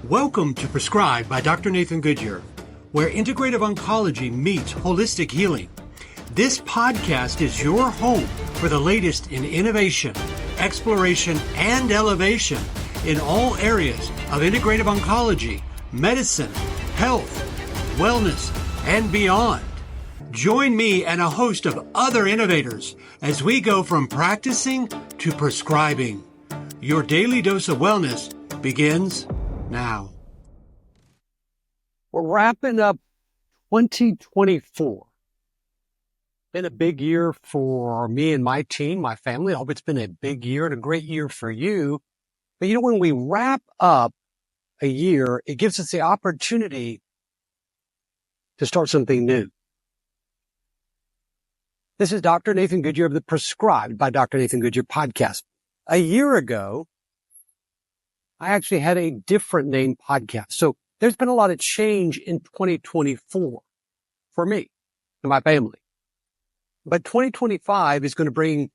Welcome to Prescribed by Dr. Nathan Goodyear, where integrative oncology meets holistic healing. This podcast is your home for the latest in innovation, exploration, and elevation in all areas of integrative oncology, medicine, health, wellness, and beyond. Join me and a host of other innovators as we go from practicing to prescribing. Your daily dose of wellness begins now. We're wrapping up 2024. Been a big year for me and my team, my family. I hope it's been a big year and a great year for you. But when we wrap up a year, it gives us the opportunity to start something new. This is Dr. Nathan Goodyear of the Prescribed by Dr. Nathan Goodyear podcast. A year ago, I actually had a different name podcast. So there's been a lot of change in 2024 for me and my family. But 2025 is going to bring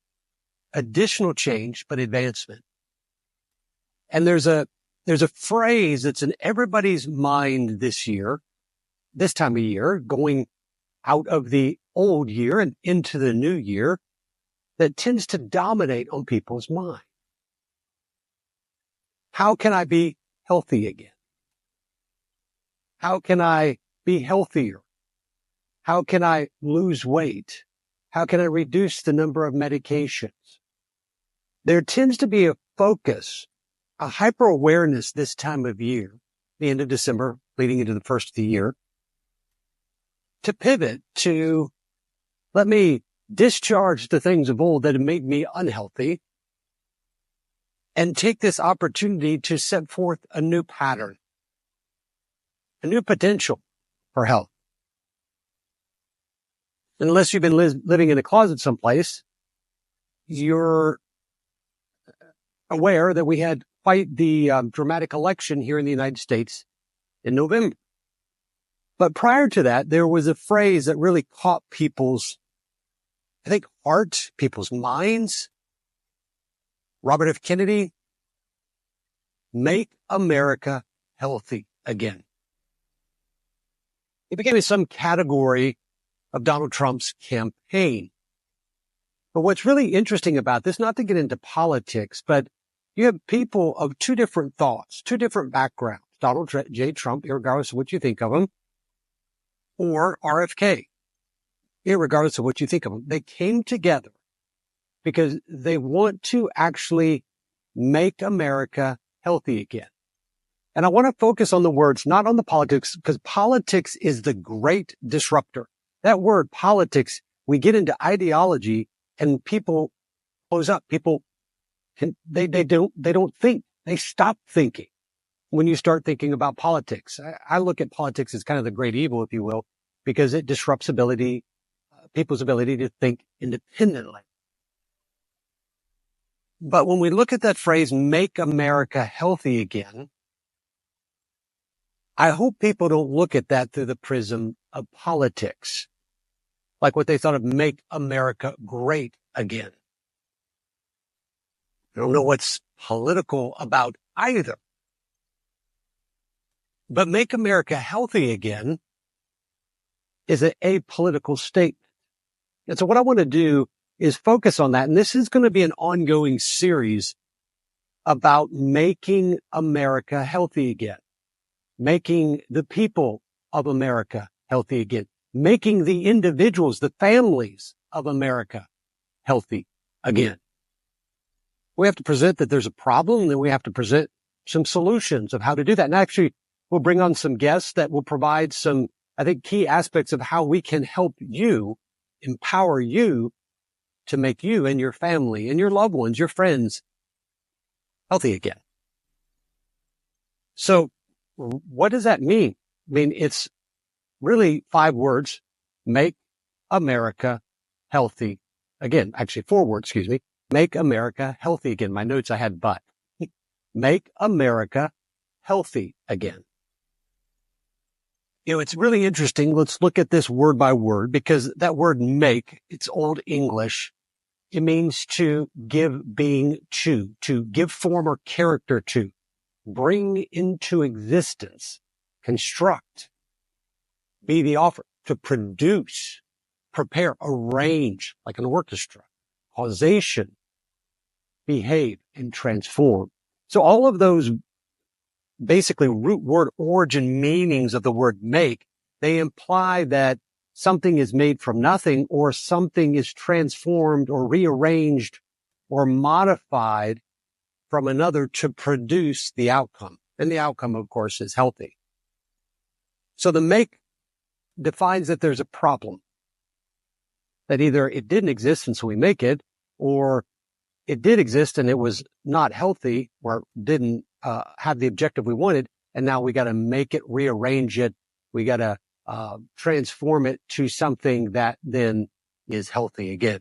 additional change, but advancement. And there's a phrase that's in everybody's mind this year, this time of year, going out of the old year and into the new year, that tends to dominate on people's mind. How can I be healthy again? How can I be healthier? How can I lose weight? How can I reduce the number of medications? There tends to be a focus, a hyper-awareness this time of year, the end of December, leading into the first of the year, to pivot to, let me discharge the things of old that have made me unhealthy and take this opportunity to set forth a new pattern, a new potential for health. Unless you've been living in a closet someplace, you're aware that we had quite the dramatic election here in the United States in November. But prior to that, there was a phrase that really caught people's, heart, people's minds. Robert F. Kennedy, make America healthy again. It became some category of Donald Trump's campaign. But what's really interesting about this, not to get into politics, but you have people of two different thoughts, two different backgrounds. Donald J. Trump, regardless of what you think of him, or RFK, regardless of what you think of them. They came together because they want to actually make America healthy again. And I want to focus on the words, not on the politics, because politics is the great disruptor. That word politics, we get into ideology and people close up. People, they don't think. They stop thinking when you start thinking about politics. I look at politics as kind of the great evil, if you will, because it disrupts people's ability to think independently. But when we look at that phrase, make America healthy again, I hope people don't look at that through the prism of politics, like what they thought of make America great again. I don't know what's political about either. But make America healthy again is an apolitical statement. And so what I want to do is focus on that. And this is going to be an ongoing series about making America healthy again, making the people of America healthy again, making the individuals, the families of America healthy again. We have to present that there's a problem, and then we have to present some solutions of how to do that. And actually, we'll bring on some guests that will provide some, key aspects of how we can help you, empower you to make you and your family and your loved ones, your friends, healthy again. So what does that mean? It's really 5 words. Make America healthy again. Actually, 4 words, Make America healthy again. My notes, I had but. Make America healthy again. It's really interesting. Let's look at this word by word, because that word make, it's Old English. It means to give being to give form or character to. bring into existence, construct, be the author, to produce, prepare, arrange, like an orchestra, causation, behave, and transform. So all of those basically root word origin meanings of the word make, they imply that something is made from nothing, or something is transformed or rearranged or modified from another to produce the outcome. And the outcome, of course, is healthy. So the make defines that there's a problem, that either it didn't exist and so we make it, or it did exist and it was not healthy or didn't have the objective we wanted, and now we got to make it, rearrange it, we got to transform it to something that then is healthy again.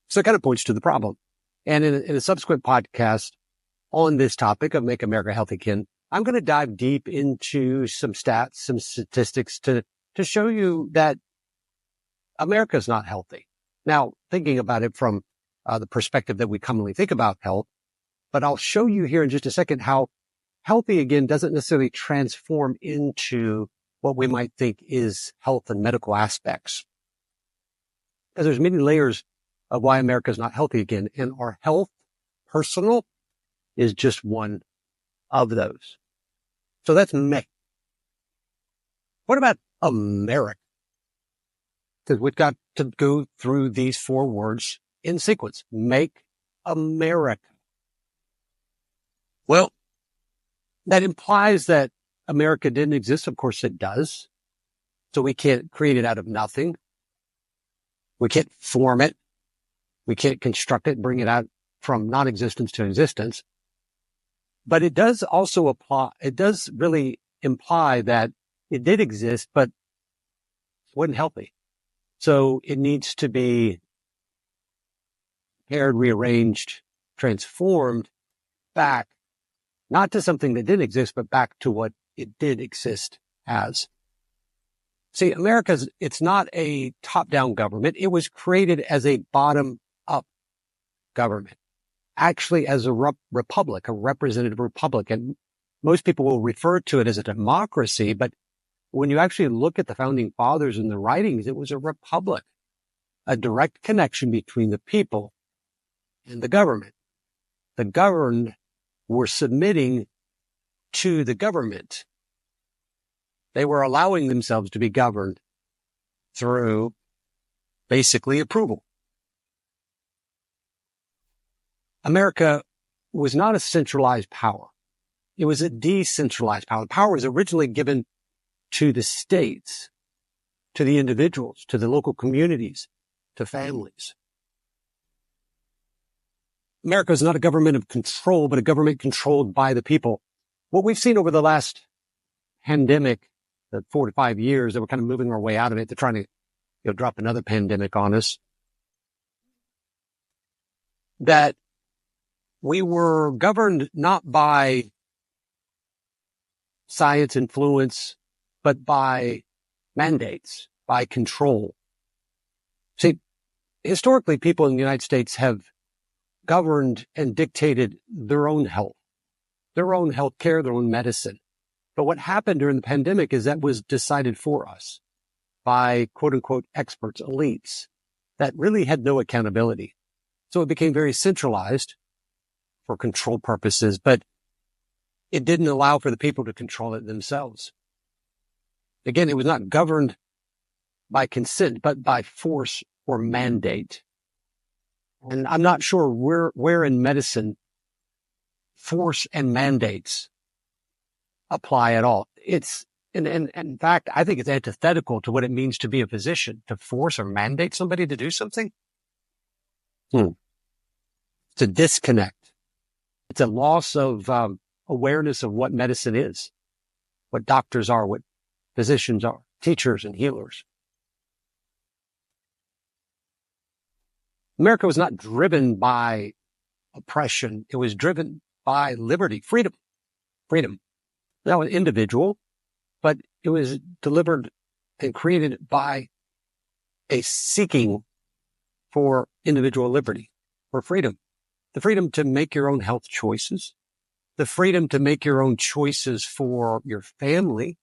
So it kind of points to the problem. And in a subsequent podcast on this topic of Make America Healthy Again, I'm going to dive deep into some stats, some statistics to show you that America is not healthy. Now, thinking about it from the perspective that we commonly think about health, but I'll show you here in just a second how healthy again doesn't necessarily transform into what we might think is health and medical aspects. Because there's many layers of why America is not healthy again, and our health, personal, is just one of those. So that's me. What about America? Because we've got to go through these four words in sequence. Make America. Well, that implies that America didn't exist. Of course it does. So we can't create it out of nothing. We can't form it. We can't construct it, bring it out from non-existence to existence. But it does also apply, it does really imply that it did exist, but wasn't healthy. So it needs to be paired, rearranged, transformed back, not to something that didn't exist, but back to what it did exist as. See, it's not a top-down government. It was created as a bottom-up government, actually as a republic, a representative republic. And most people will refer to it as a democracy, but when you actually look at the founding fathers and the writings, it was a republic, a direct connection between the people and the government. The governed were submitting to the government. They were allowing themselves to be governed through basically approval. America was not a centralized power. It was a decentralized power. The power was originally given to the states, to the individuals, to the local communities, to families. America is not a government of control, but a government controlled by the people. What we've seen over the last pandemic, the 4 to 5 years that we're kind of moving our way out of it, they're trying to drop another pandemic on us, that we were governed not by science influence, but by mandates, by control. See, historically, people in the United States have governed and dictated their own health care, their own medicine. But what happened during the pandemic is that was decided for us by quote unquote experts, elites that really had no accountability. So it became very centralized for control purposes, but it didn't allow for the people to control it themselves. Again, it was not governed by consent, but by force or mandate. And I'm not sure where in medicine force and mandates apply at all. And in fact, I think it's antithetical to what it means to be a physician, to force or mandate somebody to do something. It's a disconnect. It's a loss of awareness of what medicine is, what doctors are, what physicians are, teachers and healers. America was not driven by oppression. It was driven by liberty, freedom. Now, an individual, but it was delivered and created by a seeking for individual liberty, for freedom. The freedom to make your own health choices, the freedom to make your own choices for your family.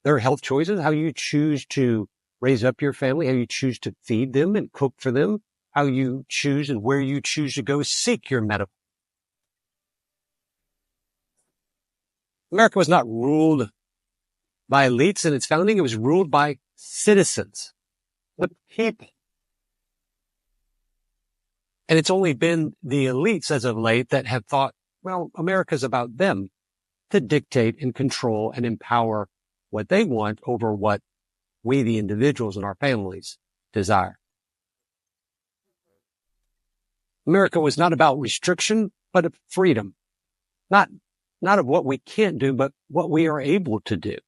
There are health choices, how you choose to raise up your family, how you choose to feed them and cook for them, how you choose and where you choose to go seek your medical. America was not ruled by elites in its founding. It was ruled by citizens, the people. And it's only been the elites as of late that have thought, well, America's about them to dictate and control and empower what they want over what we, the individuals and our families, desire. America was not about restriction, but of freedom. Not of what we can't do, but what we are able to do.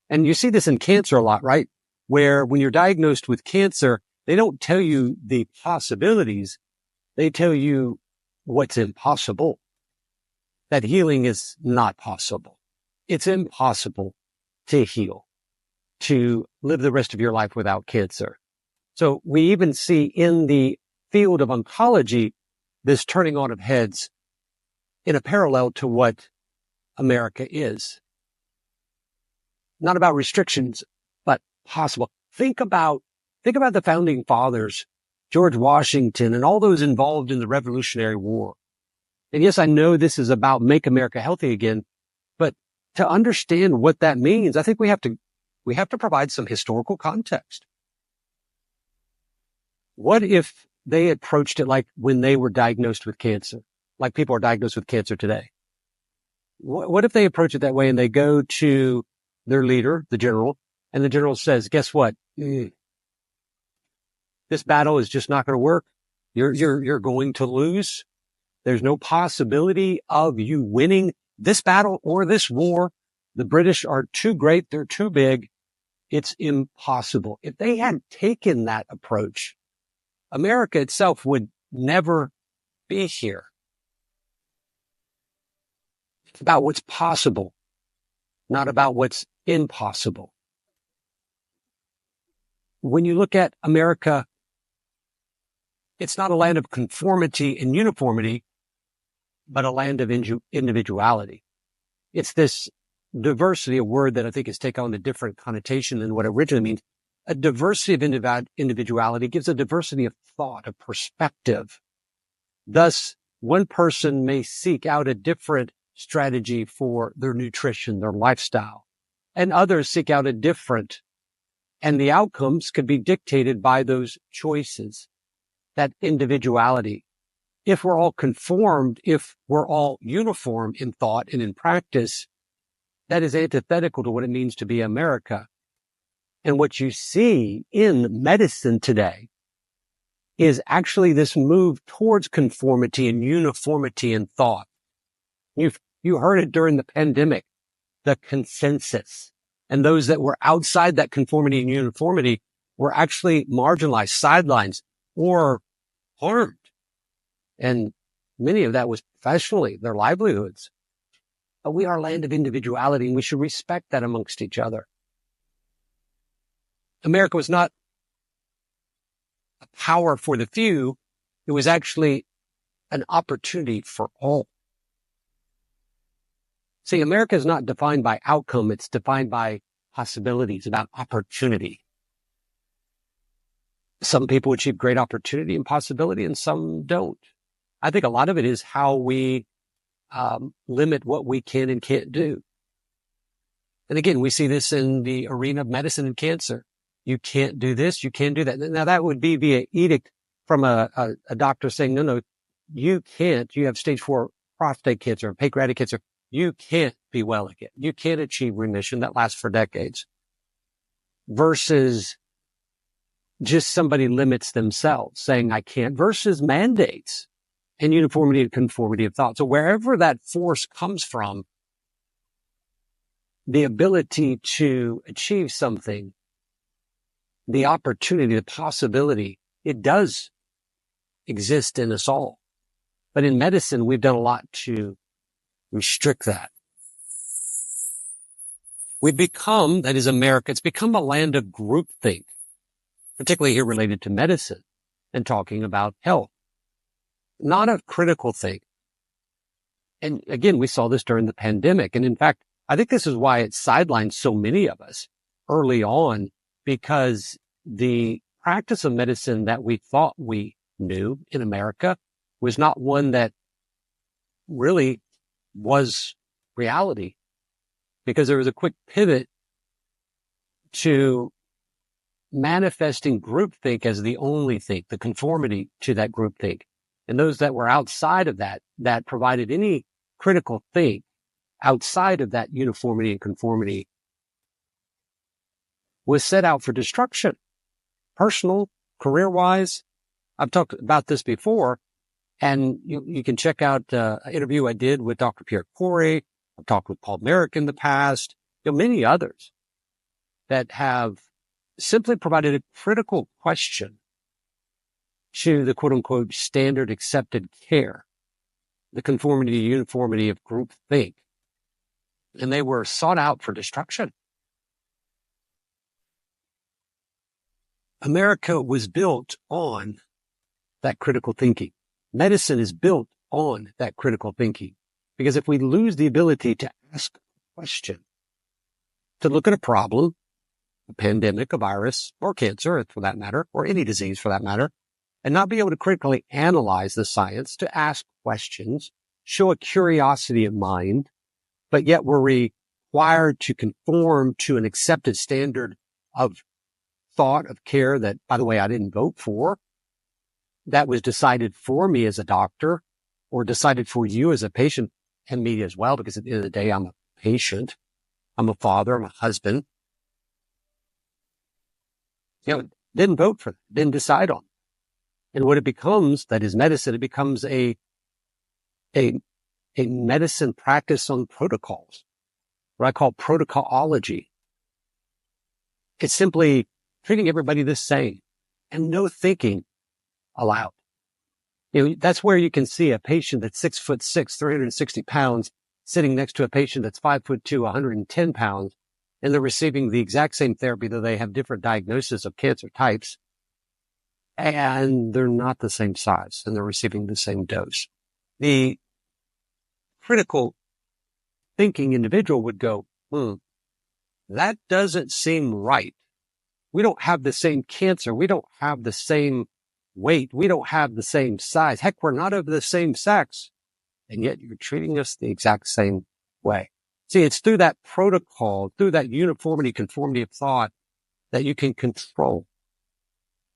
And you see this in cancer a lot, right? Where when you're diagnosed with cancer, they don't tell you the possibilities. They tell you what's impossible. That healing is not possible. It's impossible to heal, to live the rest of your life without cancer. So we even see in the field of oncology this turning on of heads in a parallel to what America is. Not about restrictions, but possible. Think about the founding fathers, George Washington, and all those involved in the Revolutionary War. And yes, I know this is about make America healthy again, but to understand what that means, I think we have to provide some historical context. What if they approached it like when they were diagnosed with cancer, like people are diagnosed with cancer today? What if they approach it that way and they go to their leader, the general, and the general says, guess what? This battle is just not going to work. You're going to lose. There's no possibility of you winning this battle or this war. The British are too great. They're too big. It's impossible. If they had taken that approach, America itself would never be here. It's about what's possible, not about what's impossible. When you look at America, it's not a land of conformity and uniformity, but a land of individuality. It's this diversity, a word that I think has taken on a different connotation than what it originally means. A diversity of individuality gives a diversity of thought, of perspective. Thus, one person may seek out a different strategy for their nutrition, their lifestyle, and others seek out a different. And the outcomes could be dictated by those choices, that individuality. If we're all conformed, if we're all uniform in thought and in practice, that is antithetical to what it means to be America. And what you see in medicine today is actually this move towards conformity and uniformity in thought. You heard it during the pandemic, the consensus. And those that were outside that conformity and uniformity were actually marginalized, sidelines, or harmed. And many of that was professionally, their livelihoods. But we are a land of individuality, and we should respect that amongst each other. America was not a power for the few. It was actually an opportunity for all. See, America is not defined by outcome. It's defined by possibilities, about opportunity. Some people achieve great opportunity and possibility, and some don't. I think a lot of it is how we limit what we can and can't do. And again, we see this in the arena of medicine and cancer. You can't do this, you can't do that. Now, that would be via edict from a doctor saying, no, you can't. You have stage 4 prostate cancer and pancreatic cancer. You can't be well again. You can't achieve remission that lasts for decades. Versus just somebody limits themselves saying, I can't, versus mandates and uniformity and conformity of thought. So wherever that force comes from, the ability to achieve something, the opportunity, the possibility, it does exist in us all. But in medicine, we've done a lot to restrict that. We've become, that is America, it's become a land of groupthink, particularly here related to medicine and talking about health. Not a critical thing. And again, we saw this during the pandemic. And in fact, I think this is why it sidelined so many of us early on, because the practice of medicine that we thought we knew in America was not one that really was reality, because there was a quick pivot to manifesting groupthink as the only thing, the conformity to that groupthink. And those that were outside of that, that provided any critical think outside of that uniformity and conformity, was set out for destruction, personal, career-wise. I've talked about this before, and you can check out an interview I did with Dr. Pierre Corey. I've talked with Paul Merrick in the past, many others that have simply provided a critical question to the quote-unquote standard accepted care, the conformity, uniformity of groupthink, and they were sought out for destruction. America was built on that critical thinking. Medicine is built on that critical thinking, because if we lose the ability to ask a question, to look at a problem, a pandemic, a virus, or cancer for that matter, or any disease for that matter, and not be able to critically analyze the science, to ask questions, show a curiosity of mind, but yet we're required to conform to an accepted standard of thought, of care that, by the way, I didn't vote for, that was decided for me as a doctor, or decided for you as a patient, and me as well, because at the end of the day, I'm a patient, I'm a father, I'm a husband. Didn't vote for it, didn't decide on it. And what it becomes, that is medicine, it becomes a medicine practice on protocols, what I call protocolology. It's simply treating everybody the same and no thinking allowed. That's where you can see a patient that's 6'6", 360 pounds, sitting next to a patient that's 5'2", 110 pounds, and they're receiving the exact same therapy, though they have different diagnoses of cancer types, and they're not the same size, and they're receiving the same dose. The critical thinking individual would go, that doesn't seem right. We don't have the same cancer. We don't have the same weight. We don't have the same size. Heck, we're not of the same sex. And yet you're treating us the exact same way. See, it's through that protocol, through that uniformity, conformity of thought, that you can control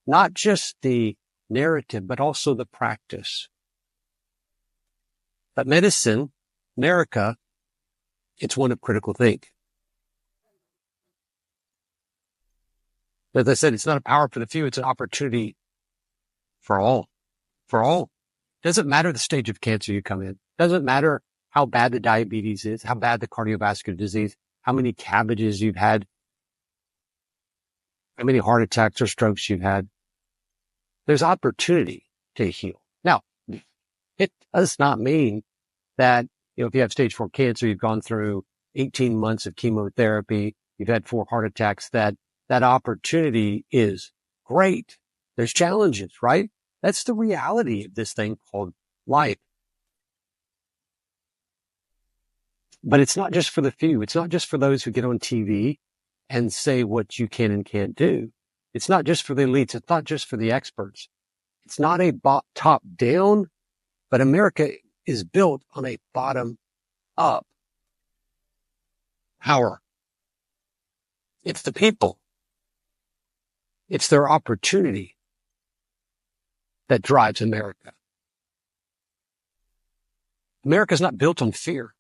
not just the narrative, but also the practice. But medicine, America, it's one of critical think. As I said, it's not a power for the few, it's an opportunity for all. For all. Doesn't matter the stage of cancer you come in. Doesn't matter how bad the diabetes is, how bad the cardiovascular disease, how many cabbages you've had, how many heart attacks or strokes you've had. There's opportunity to heal. Now, it does not mean that, if you have stage 4 cancer, you've gone through 18 months of chemotherapy, you've had 4 heart attacks, that opportunity is great. There's challenges, right? That's the reality of this thing called life. But it's not just for the few. It's not just for those who get on TV and say what you can and can't do. It's not just for the elites. It's not just for the experts. It's not a top down, but America is built on a bottom up power. It's the people. It's their opportunity that drives America. America's not built on fear.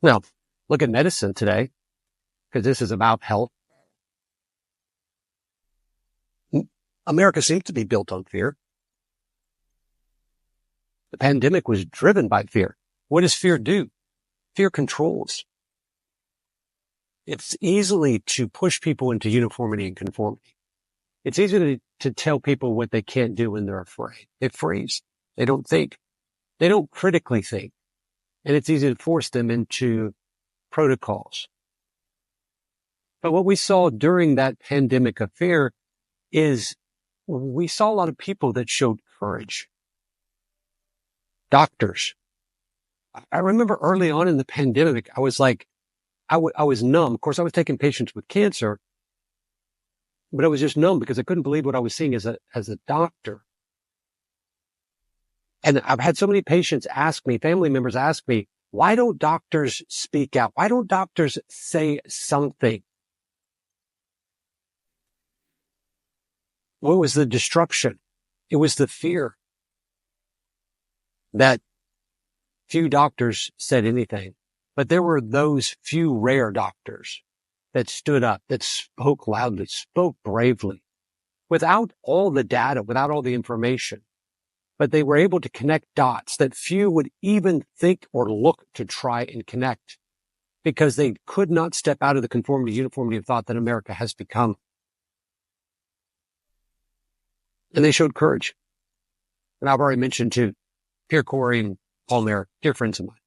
Now, look at medicine today, because this is about health. America seems to be built on fear. The pandemic was driven by fear. What does fear do? Fear controls. It's easily to push people into uniformity and conformity. It's easy to tell people what they can't do when they're afraid. They freeze. They don't think. They don't critically think. And it's easy to force them into protocols. But what we saw during that pandemic of fear is we saw a lot of people that showed courage. Doctors I remember early on in the pandemic, I was like, I was numb. Of course, I was taking patients with cancer, but I was just numb because I couldn't believe what I was seeing as a doctor. And I've had so many patients ask me, family members ask me, why don't doctors speak out? Why don't doctors say something? What was the destruction? It was the fear that few doctors said anything. But there were those few rare doctors that stood up, that spoke loudly, spoke bravely, without all the data, without all the information. But they were able to connect dots that few would even think or look to try and connect because they could not step out of the conformity, uniformity of thought that America has become. And they showed courage. And I've already mentioned too, Pierre Corey and Paul Merrick, dear friends of mine,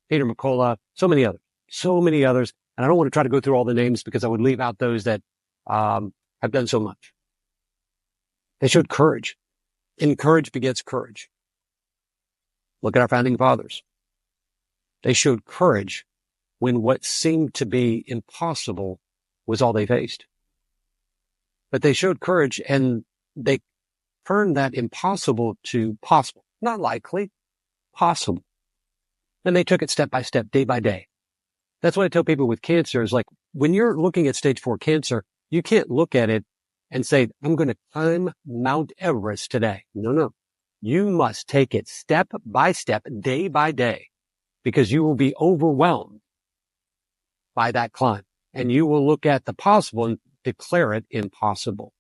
Peter McCullough, so many others. And I don't want to try to go through all the names because I would leave out those that have done so much. They showed courage. And courage begets courage. Look at our founding fathers. They showed courage when what seemed to be impossible was all they faced. But they showed courage and they turned that impossible to possible. Not likely, possible. And they took it step by step, day by day. That's what I tell people with cancer is like, when you're looking at stage 4 cancer, you can't look at it and say, I'm going to climb Mount Everest today. No. You must take it step by step, day by day, because you will be overwhelmed by that climb. And you will look at the possible and declare it impossible.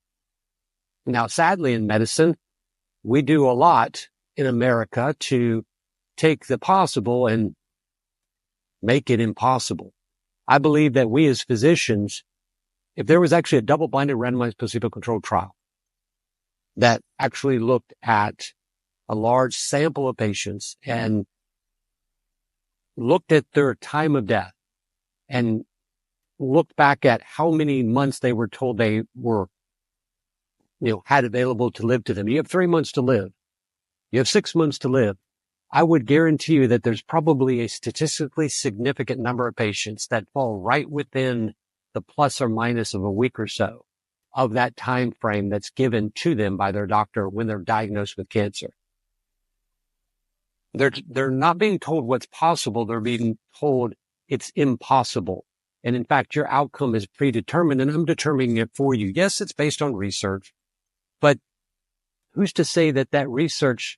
Now, sadly, in medicine, we do a lot in America to take the possible and make it impossible. I believe that we as physicians, if there was actually a double-blinded randomized placebo-controlled trial that actually looked at a large sample of patients and looked at their time of death and looked back at how many months they were told they were, had available to live to them. You have 3 months to live. You have 6 months to live. I would guarantee you that there's probably a statistically significant number of patients that fall right within the plus or minus of a week or so of that time frame that's given to them by their doctor when they're diagnosed with cancer. They're not being told what's possible. They're being told it's impossible. And in fact, your outcome is predetermined and I'm determining it for you. Yes, it's based on research, but who's to say that that research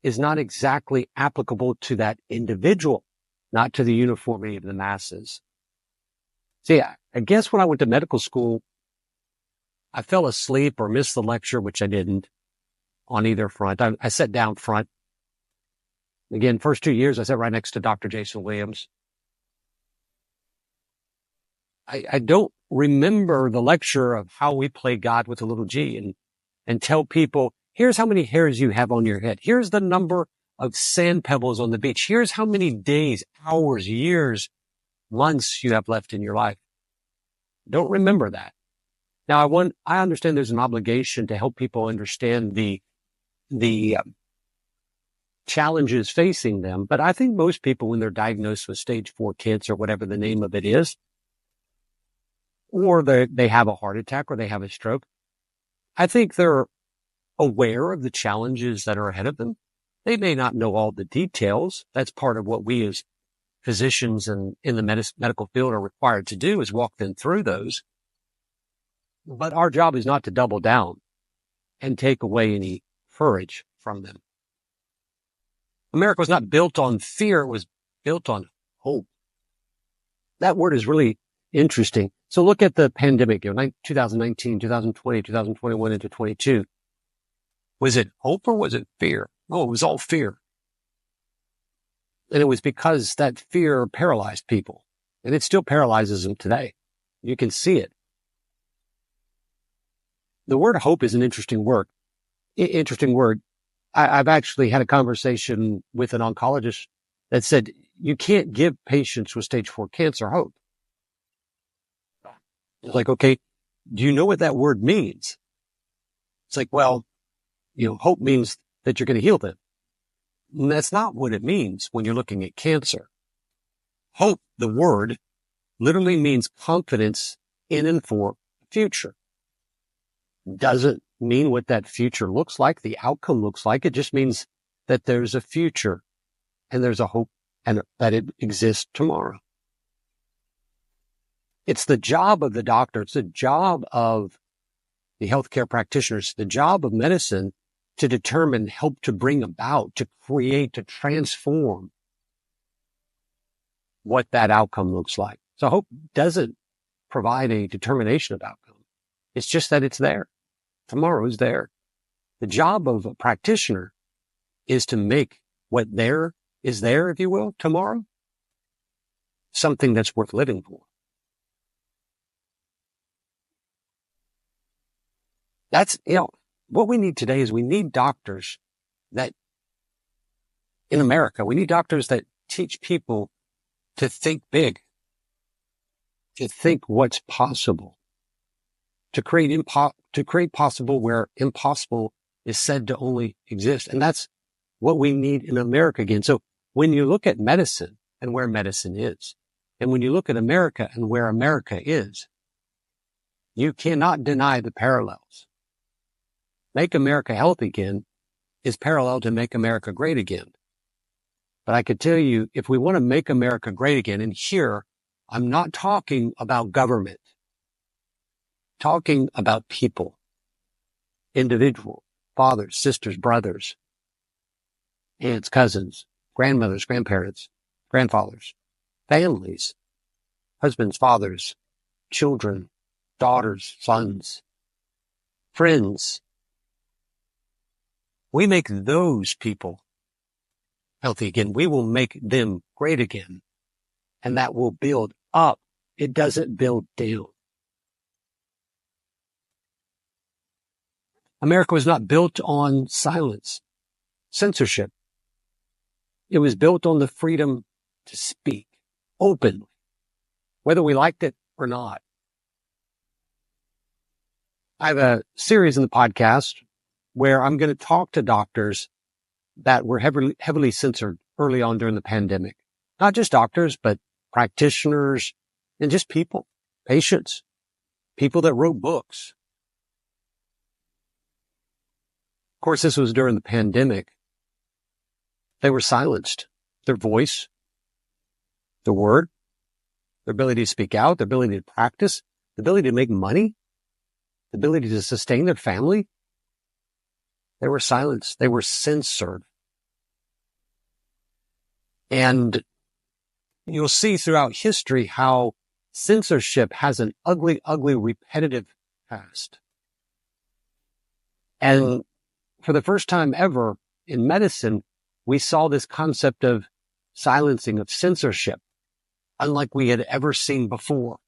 is not exactly applicable to that individual, not to the uniformity of the masses? See, I guess when I went to medical school, I fell asleep or missed the lecture, which I didn't on either front. I sat down front. Again, first 2 years, I sat right next to Dr. Jason Williams. I don't remember the lecture of how we play God with a little g and tell people, here's how many hairs you have on your head. Here's the number of sand pebbles on the beach. Here's how many days, hours, years, months you have left in your life. Don't remember that. Now, I understand there's an obligation to help people understand the challenges facing them, but I think most people, when they're diagnosed with stage 4 cancer, whatever the name of it is, or they have a heart attack or they have a stroke, I think they're aware of the challenges that are ahead of them. They may not know all the details. That's part of what we as physicians and in the medical field are required to do, is walk them through those. But our job is not to double down and take away any courage from them. America was not built on fear. It was built on hope. That word is really interesting. So look at the pandemic, 2019, 2020, 2021 into 22. Was it hope or was it fear? Oh, it was all fear. And it was because that fear paralyzed people. And it still paralyzes them today. You can see it. The word hope is an interesting word. I've actually had a conversation with an oncologist that said, you can't give patients with stage 4 cancer hope. It's like, okay, do you know what that word means? It's like, well, hope means that you're going to heal them. that's not what it means when you're looking at cancer. Hope, the word, literally means confidence in and for the future. Doesn't mean what that future looks like, the outcome looks like. It just means that there's a future and there's a hope and that it exists tomorrow. It's the job of the doctor. It's the job of the healthcare practitioners, the job of medicine to determine, help to bring about, to create, to transform what that outcome looks like. So hope doesn't provide a determination of outcome. It's just that it's there. Tomorrow is there. The job of a practitioner is to make what there is there, if you will, tomorrow, something that's worth living for. That's, what we need today is we need doctors that, in America, we need doctors that teach people to think big, to think what's possible, to create possible where impossible is said to only exist. And that's what we need in America again. So when you look at medicine and where medicine is, and when you look at America and where America is, you cannot deny the parallels. Make America healthy again is parallel to make America great again. But I could tell you, if we want to make America great again, and here, I'm not talking about government, talking about people, individual, fathers, sisters, brothers, aunts, cousins, grandmothers, grandparents, grandfathers, families, husbands, fathers, children, daughters, sons, friends. We make those people healthy again. We will make them great again. And that will build up. It doesn't build down. America was not built on silence, censorship. It was built on the freedom to speak openly, whether we liked it or not. I have a series in the podcast where I'm going to talk to doctors that were heavily censored early on during the pandemic. Not just doctors, but practitioners and just people, patients, people that wrote books. Of course, this was during the pandemic. They were silenced. Their voice, their word, their ability to speak out, their ability to practice, the ability to make money, the ability to sustain their family. They were silenced. They were censored. And you'll see throughout history how censorship has an ugly, ugly, repetitive past. And for the first time ever in medicine, we saw this concept of silencing, of censorship, unlike we had ever seen before.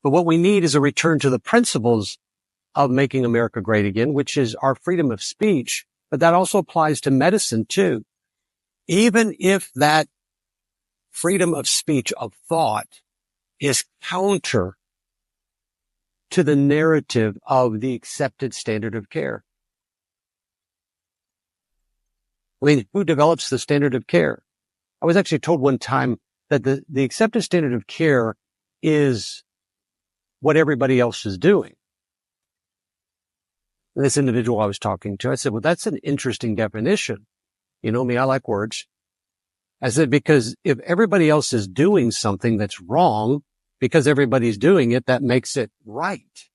But what we need is a return to the principles of making America great again, which is our freedom of speech, but that also applies to medicine too. Even if that freedom of speech, of thought, is counter to the narrative of the accepted standard of care. I mean, who develops the standard of care? I was actually told one time that the accepted standard of care is what everybody else is doing. And this individual I was talking to, I said, well, that's an interesting definition. You know me, I like words. I said, because if everybody else is doing something that's wrong, because everybody's doing it, that makes it right.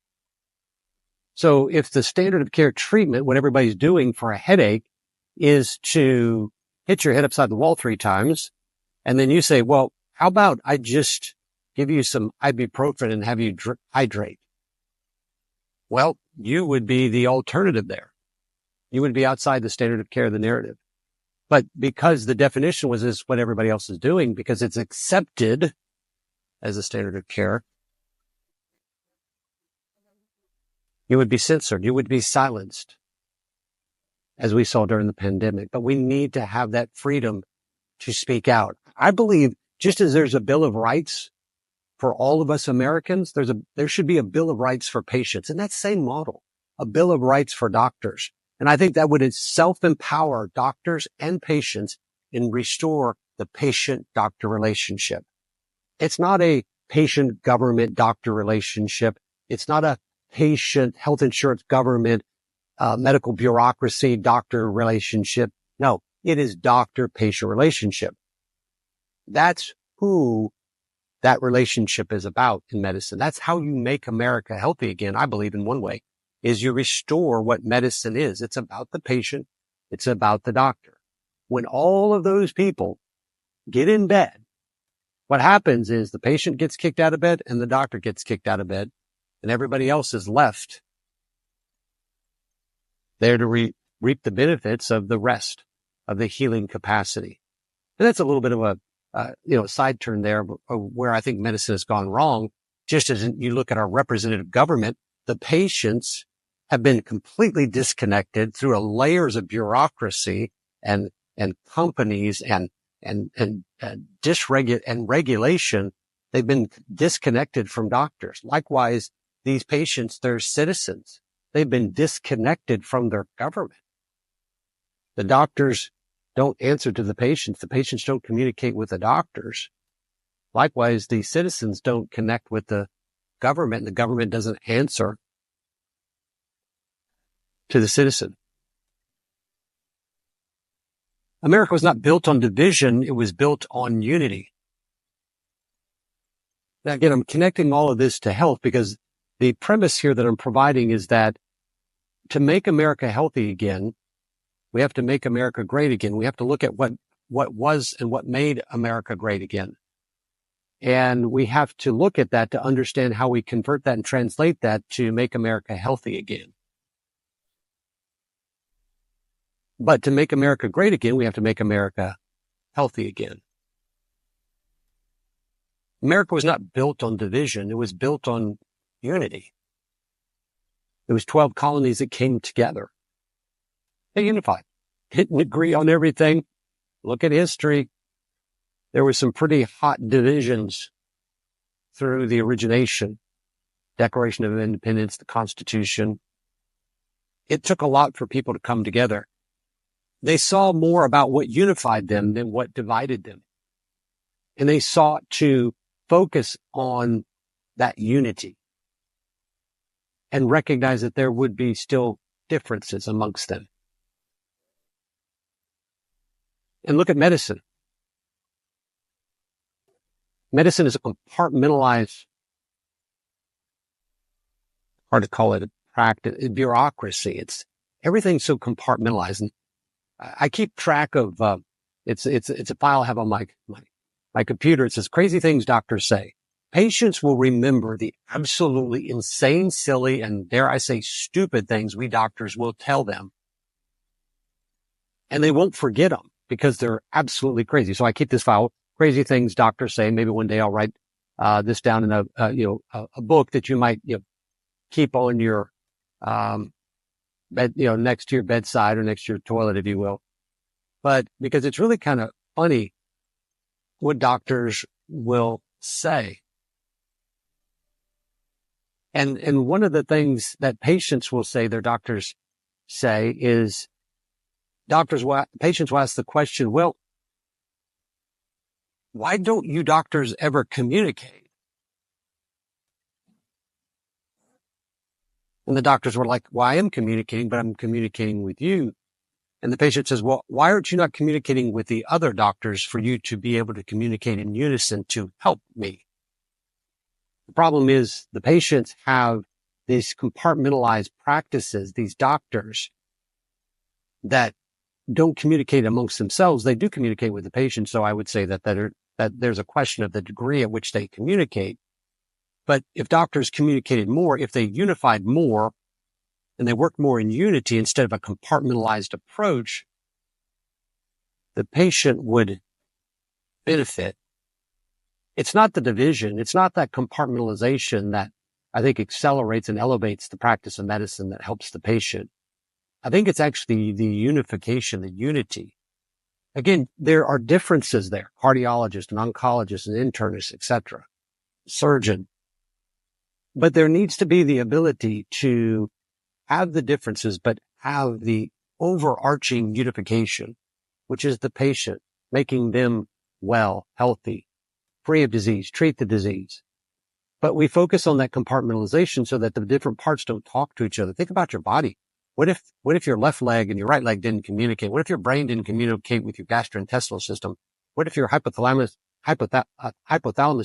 So if the standard of care treatment, what everybody's doing for a headache is to hit your head upside the wall 3 times, and then you say, well, how about I just give you some ibuprofen and have you hydrate? Well, you would be the alternative there. You would be outside the standard of care, the narrative. But because the definition was this, what everybody else is doing, because it's accepted as a standard of care, you would be censored. You would be silenced, as we saw during the pandemic. But we need to have that freedom to speak out. I believe just as there's a Bill of Rights for all of us Americans, there should be a Bill of Rights for patients. And that same model, a Bill of Rights for doctors, And I think that would self-empower doctors and patients and restore the patient-doctor relationship. It's not a patient-government-doctor relationship. It's not a patient, health insurance, government, medical bureaucracy, doctor relationship. No, it is doctor-patient relationship. That's who that relationship is about in medicine. That's how you make America healthy again, I believe, in one way, is you restore what medicine is. It's about the patient. It's about the doctor. When all of those people get in bed, what happens is the patient gets kicked out of bed and the doctor gets kicked out of bed, and everybody else is left there to reap the benefits of the rest of the healing capacity. And that's a little bit of a side turn there where I think medicine has gone wrong. Just as you look at our representative government, the patients have been completely disconnected through layers of bureaucracy and companies and regulation. They've been disconnected from doctors. Likewise, these patients, they're citizens. They've been disconnected from their government. The doctors don't answer to the patients. The patients don't communicate with the doctors. Likewise, the citizens don't connect with the government, and the government doesn't answer to the citizen. America was not built on division. It was built on unity. Now, again, I'm connecting all of this to health because the premise here that I'm providing is that to make America healthy again, we have to make America great again. We have to look at what was and what made America great again. And we have to look at that to understand how we convert that and translate that to make America healthy again. But to make America great again, we have to make America healthy again. America was not built on division. It was built on unity. It was 12 colonies that came together. They unified. Didn't agree on everything. Look at history. There were some pretty hot divisions through the origination, Declaration of Independence, the Constitution. It took a lot for people to come together. They saw more about what unified them than what divided them. And they sought to focus on that unity and recognize that there would be still differences amongst them. And look at medicine. Medicine is a compartmentalized, hard to call it a practice, bureaucracy. It's everything's so compartmentalized. And I keep track of, it's a file I have on my computer. It says crazy things doctors say. Patients will remember the absolutely insane, silly, and dare I say stupid things we doctors will tell them. And they won't forget them because they're absolutely crazy. So I keep this file, crazy things doctors say. Maybe one day I'll write this down in a book that you might keep on your bed, next to your bedside or next to your toilet, if you will. But because it's really kind of funny what doctors will say. And one of the things that patients will say, their doctors say, is patients will ask the question, well, why don't you doctors ever communicate? And the doctors were like, well, I am communicating, but I'm communicating with you. And the patient says, well, why aren't you not communicating with the other doctors for you to be able to communicate in unison to help me? The problem is the patients have these compartmentalized practices, these doctors that don't communicate amongst themselves. They do communicate with the patient. So I would say that there's a question of the degree at which they communicate. But if doctors communicated more, if they unified more, and they worked more in unity instead of a compartmentalized approach, the patient would benefit. It's not the division. It's not that compartmentalization that I think accelerates and elevates the practice of medicine that helps the patient. I think it's actually the unification, the unity. Again, there are differences there, cardiologists and oncologists and internists, etc., surgeon. But there needs to be the ability to have the differences, but have the overarching unification, which is the patient, making them well, healthy, free of disease, treat the disease. But we focus on that compartmentalization so that the different parts don't talk to each other. Think about your body. What if your left leg and your right leg didn't communicate? What if your brain didn't communicate with your gastrointestinal system? What if your hypothalamus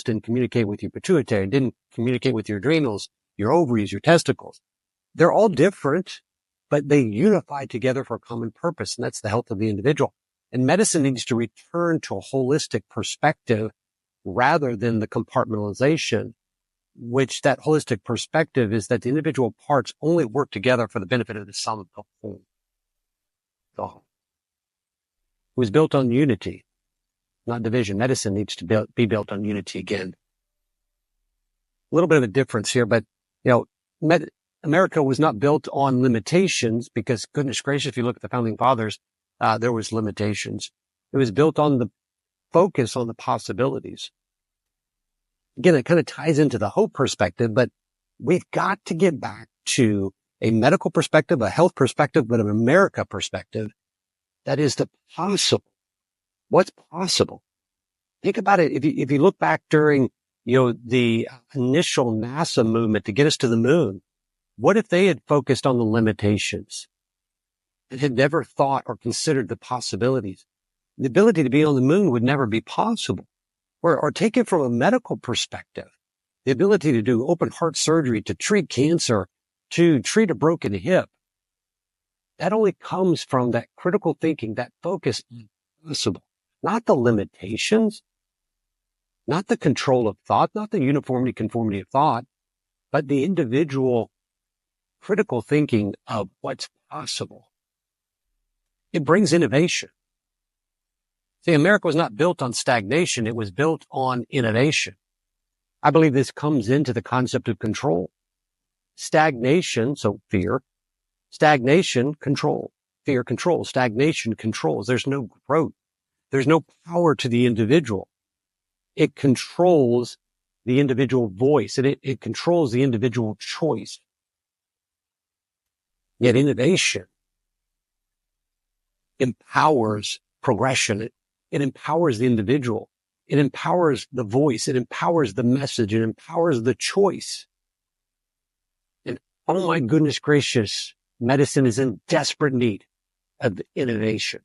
didn't communicate with your pituitary, didn't communicate with your adrenals, your ovaries, your testicles? They're all different, but they unify together for a common purpose, and that's the health of the individual. And medicine needs to return to a holistic perspective rather than the compartmentalization, which that holistic perspective is that the individual parts only work together for the benefit of the sum of the whole. The whole. It was built on unity, not division. Medicine needs to be built on unity again. A little bit of a difference here, but, America was not built on limitations because, goodness gracious, if you look at the founding fathers, there was limitations. It was built on the focus on the possibilities. Again, it kind of ties into the hope perspective, but we've got to get back to a medical perspective, a health perspective, but an America perspective. That is the possible. What's possible? Think about it. If you look back during, the initial NASA movement to get us to the moon, what if they had focused on the limitations and had never thought or considered the possibilities? The ability to be on the moon would never be possible. Or take it from a medical perspective, the ability to do open heart surgery, to treat cancer, to treat a broken hip. That only comes from that critical thinking, that focus on possible, not the limitations, not the control of thought, not the uniformity, conformity of thought, but the individual critical thinking of what's possible. It brings innovation. See, America was not built on stagnation. It was built on innovation. I believe this comes into the concept of control. Stagnation, so fear. Stagnation, control. Fear, control. Stagnation, controls. There's no growth. There's no power to the individual. It controls the individual voice, and it controls the individual choice. Yet innovation empowers progression. It empowers the individual. It empowers the voice. It empowers the message. It empowers the choice. And oh my goodness gracious, medicine is in desperate need of innovation.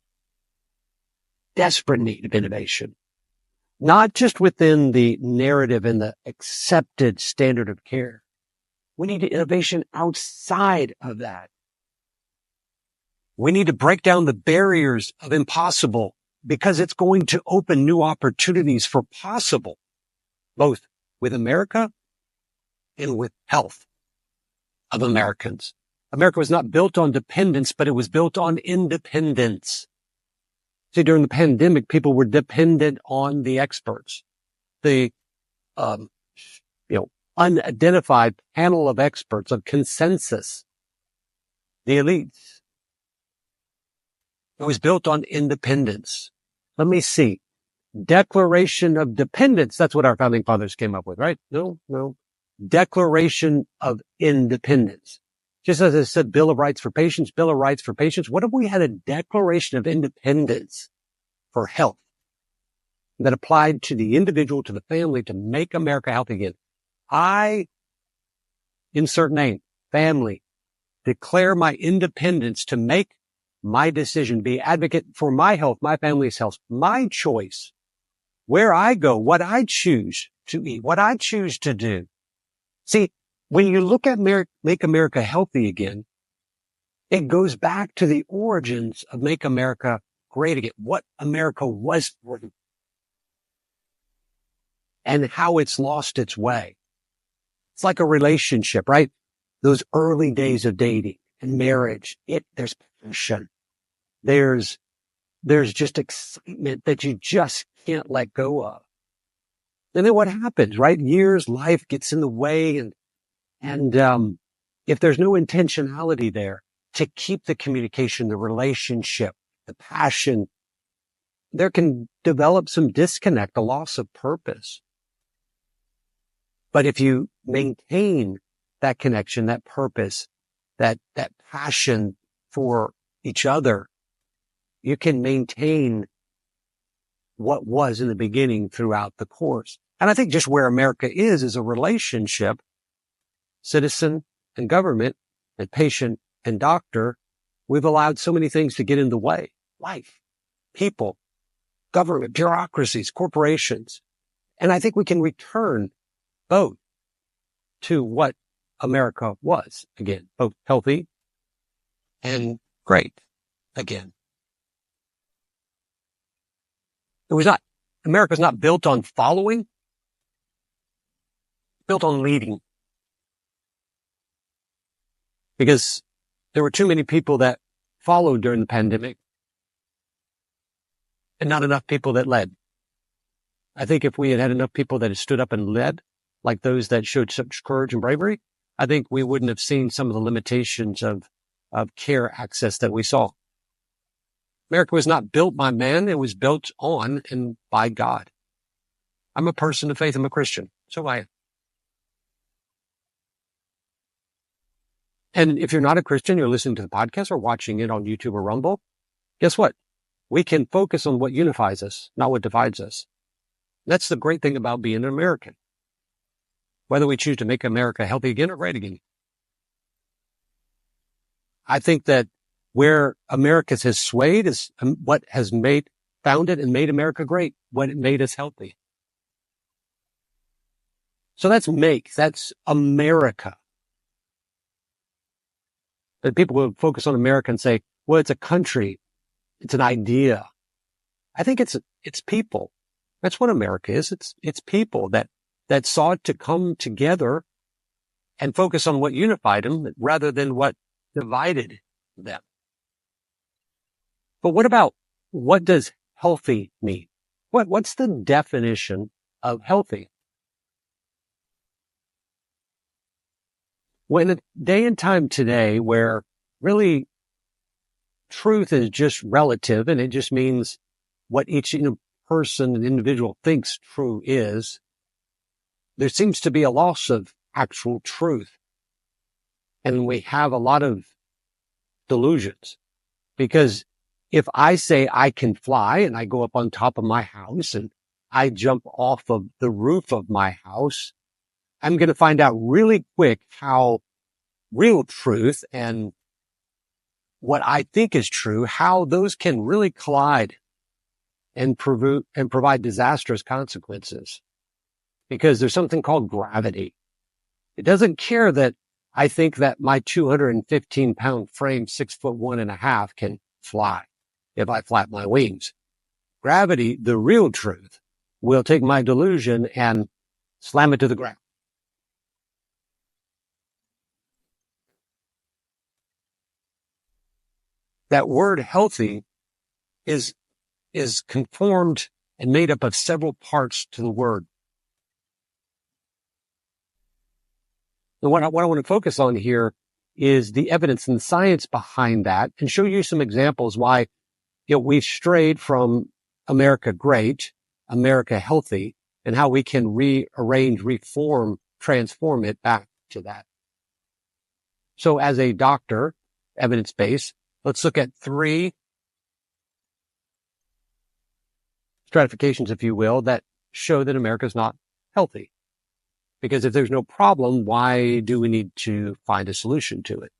Desperate need of innovation. Not just within the narrative and the accepted standard of care. We need innovation outside of that. We need to break down the barriers of impossible, because it's going to open new opportunities for possible, both with America and with health of Americans. America was not built on dependence, but it was built on independence. See, during the pandemic, people were dependent on the experts, the, unidentified panel of experts, of consensus, the elites. It was built on independence. Let me see. Declaration of dependence. That's what our founding fathers came up with, right? No. Declaration of independence. Just as I said, Bill of Rights for patients, Bill of Rights for patients. What if we had a Declaration of Independence for health that applied to the individual, to the family, to make America healthy again? I, insert name, family, declare my independence to make my decision, be advocate for my health, my family's health, my choice, where I go, what I choose to eat, what I choose to do. See, when you look at Make America Healthy Again, it goes back to the origins of Make America Great Again, what America was for, and how it's lost its way. It's like a relationship, right? Those early days of dating and marriage, there's passion. There's just excitement that you just can't let go of. And then what happens, right? Years, life gets in the way, and if there's no intentionality there to keep the communication, the relationship, the passion, there can develop some disconnect, a loss of purpose. But if you maintain that connection, that purpose, that passion, for each other, you can maintain what was in the beginning throughout the course. And I think just where America is a relationship, citizen and government and patient and doctor. We've allowed so many things to get in the way. Life, people, government, bureaucracies, corporations. And I think we can return both to what America was again, both healthy and great again. America's not built on following, built on leading. Because there were too many people that followed during the pandemic and not enough people that led. I think if we had had enough people that had stood up and led, like those that showed such courage and bravery, I think we wouldn't have seen some of the limitations of care access that we saw. America was not built by man. It was built on and by God. I'm a person of faith. I'm a Christian. So I am. And if you're not a Christian, you're listening to the podcast or watching it on YouTube or Rumble, guess what? We can focus on what unifies us, not what divides us. That's the great thing about being an American. Whether we choose to make America healthy again or great again. I think that where America has swayed is what has founded and made America great, what it made us healthy. So that's America. But people will focus on America and say, well, it's a country. It's an idea. I think it's people. That's what America is. It's people that sought to come together and focus on what unified them rather than what divided them. But what does healthy mean? What's the definition of healthy? Well, in a day and time today where really truth is just relative and it just means what each person and individual thinks true is, there seems to be a loss of actual truth. And we have a lot of delusions because if I say I can fly and I go up on top of my house and I jump off of the roof of my house, I'm going to find out really quick how real truth and what I think is true, how those can really collide and provide disastrous consequences. Because there's something called gravity. It doesn't care that I think that my 215-pound frame, 6'1.5", can fly if I flap my wings. Gravity, the real truth, will take my delusion and slam it to the ground. That word healthy is conformed and made up of several parts to the word. And what I want to focus on here is the evidence and the science behind that and show you some examples why we've strayed from America great, America healthy, and how we can rearrange, reform, transform it back to that. So as a doctor, evidence-based, let's look at 3 stratifications, if you will, that show that America is not healthy. Because if there's no problem, why do we need to find a solution to it?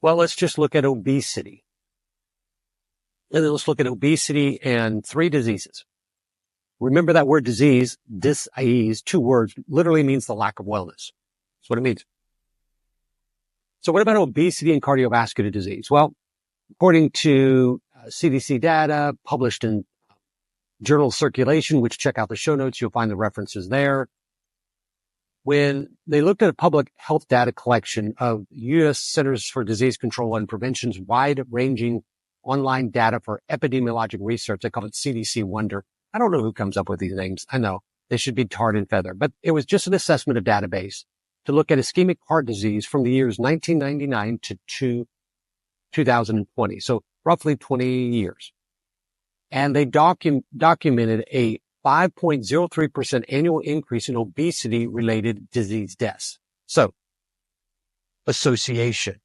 Well, let's just look at obesity. And then let's look at obesity and 3 diseases. Remember that word disease, dis-ease, 2 words, literally means the lack of wellness. That's what it means. So what about obesity and cardiovascular disease? Well, according to CDC data published in Journal Circulation, which check out the show notes, you'll find the references there. When they looked at a public health data collection of U.S. Centers for Disease Control and Prevention's wide-ranging online data for epidemiologic research, they call it CDC Wonder. I don't know who comes up with these names. I know they should be tarred and feathered, but it was just an assessment of database to look at ischemic heart disease from the years 1999 to 2020. So roughly 20 years. And they documented a 5.03% annual increase in obesity-related disease deaths. So, association.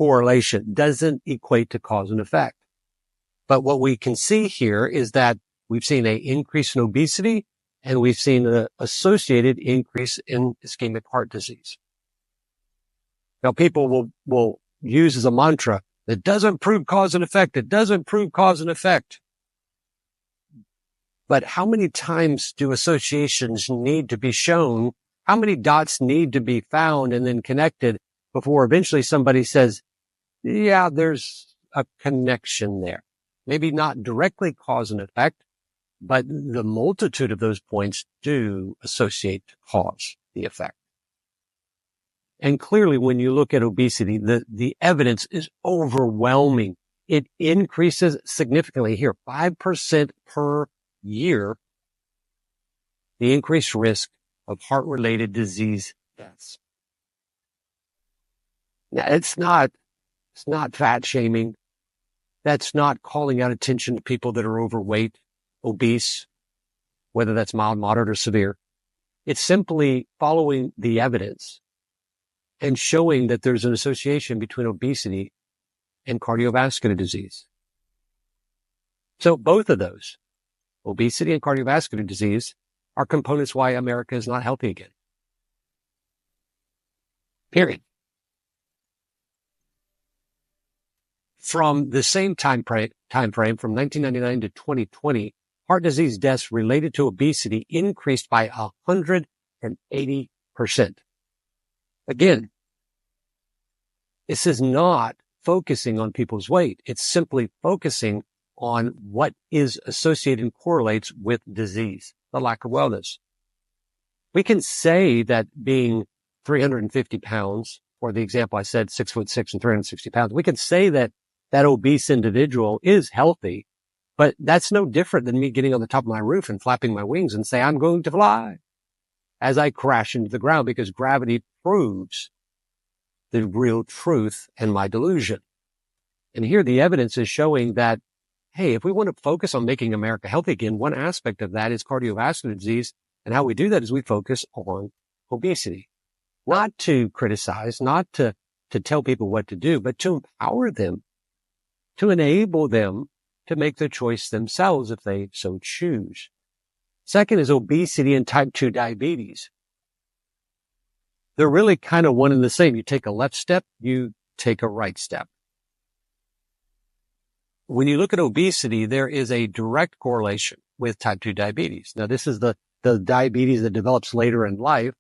correlation, doesn't equate to cause and effect. But what we can see here is that we've seen an increase in obesity and we've seen an associated increase in ischemic heart disease. Now, people will use as a mantra, it doesn't prove cause and effect. It doesn't prove cause and effect. But how many times do associations need to be shown? How many dots need to be found and then connected before eventually somebody says, yeah, there's a connection there? Maybe not directly cause and effect, but the multitude of those points do associate to cause the effect. And clearly, when you look at obesity, the evidence is overwhelming. It increases significantly here, 5% per year, the increased risk of heart-related disease deaths. Now, it's not fat shaming. That's not calling out attention to people that are overweight, obese, whether that's mild, moderate, or severe. It's simply following the evidence and showing that there's an association between obesity and cardiovascular disease. So both of those, obesity and cardiovascular disease, are components why America is not healthy again. Period. From the same time frame from 1999 to 2020, heart disease deaths related to obesity increased by 180%. Again, this is not focusing on people's weight. It's simply focusing on what is associated and correlates with disease, the lack of wellness. We can say that being 350 pounds, or the example I said, 6'6" and 360 pounds, we can say that that obese individual is healthy, but that's no different than me getting on the top of my roof and flapping my wings and say, I'm going to fly as I crash into the ground, because gravity proves the real truth and my delusion. And here the evidence is showing that, hey, if we want to focus on making America healthy again, one aspect of that is cardiovascular disease. And how we do that is we focus on obesity, not to criticize, not to tell people what to do, but to empower them, to enable them to make the choice themselves if they so choose. Second is obesity and type 2 diabetes. They're really kind of one and the same. You take a left step, you take a right step. When you look at obesity, there is a direct correlation with type 2 diabetes. Now, this is the diabetes that develops later in life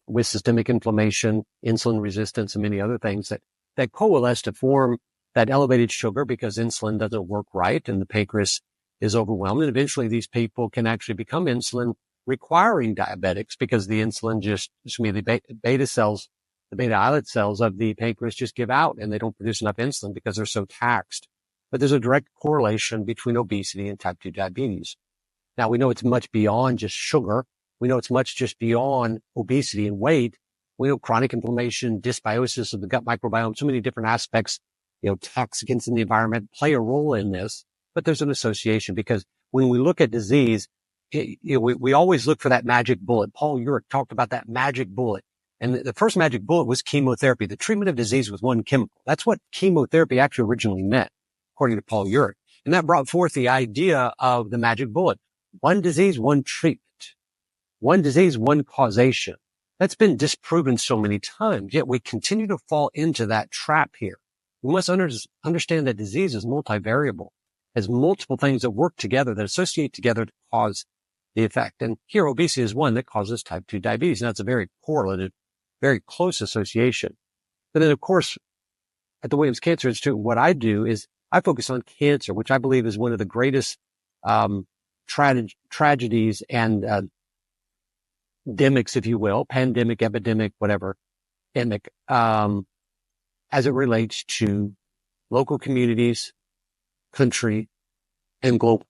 with systemic inflammation, insulin resistance, and many other things that coalesce to form that elevated sugar because insulin doesn't work right and the pancreas is overwhelmed. And eventually these people can actually become insulin requiring diabetics because the insulin the beta cells, the beta islet cells of the pancreas just give out and they don't produce enough insulin because they're so taxed. But there's a direct correlation between obesity and type 2 diabetes. Now we know it's much beyond just sugar. We know it's much just beyond obesity and weight. We know chronic inflammation, dysbiosis of the gut microbiome, so many different aspects, toxicants in the environment play a role in this, but there's an association because when we look at disease, we always look for that magic bullet. Paul Urich talked about that magic bullet. And the first magic bullet was chemotherapy, the treatment of disease with one chemical. That's what chemotherapy actually originally meant, according to Paul Urich. And that brought forth the idea of the magic bullet. One disease, one treatment. One disease, one causation. That's been disproven so many times, yet we continue to fall into that trap here. We must understand that disease is multivariable, has multiple things that work together, that associate together to cause the effect. And here, obesity is one that causes type 2 diabetes. Now, it's a very correlated, very close association. But then, of course, at the Williams Cancer Institute, what I do is I focus on cancer, which I believe is one of the greatest tragedies and demics, if you will, pandemic, epidemic, whatever, endemic, as it relates to local communities, country, and global.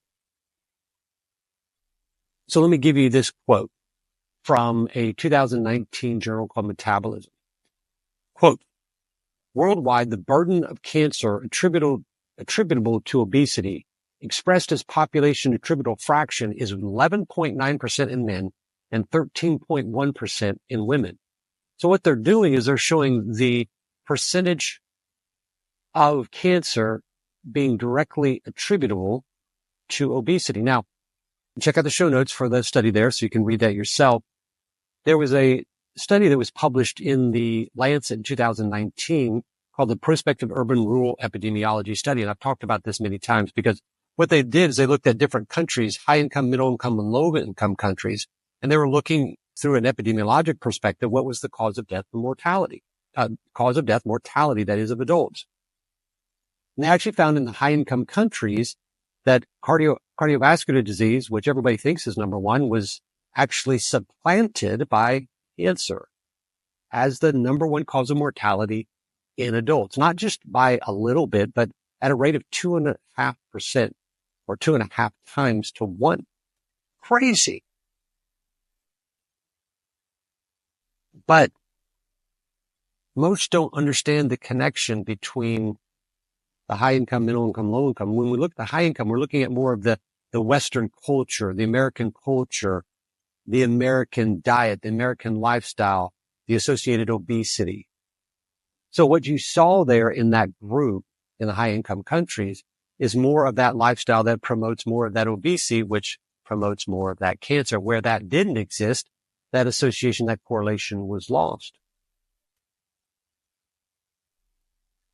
So let me give you this quote from a 2019 journal called Metabolism. Quote, worldwide, the burden of cancer attributable to obesity, expressed as population attributable fraction, is 11.9% in men and 13.1% in women. So what they're doing is they're showing the percentage of cancer being directly attributable to obesity. Now, check out the show notes for the study there so you can read that yourself. There was a study that was published in the Lancet in 2019 called the Prospective Urban Rural Epidemiology Study. And I've talked about this many times because what they did is they looked at different countries, high income, middle income, and low income countries. And they were looking through an epidemiologic perspective, what was the cause of death and mortality, mortality, that is, of adults. And they actually found in the high income countries that cardiovascular disease, which everybody thinks is number one, was actually supplanted by cancer as the number one cause of mortality in adults, not just by a little bit, but at a rate of 2.5% or 2.5 times to 1. Crazy. But most don't understand the connection between the high income, middle income, low income. When we look at the high income, we're looking at more of the Western culture, the American culture, the American diet, the American lifestyle, the associated obesity. So what you saw there in that group in the high income countries is more of that lifestyle that promotes more of that obesity, which promotes more of that cancer. Where that didn't exist, that association, that correlation was lost.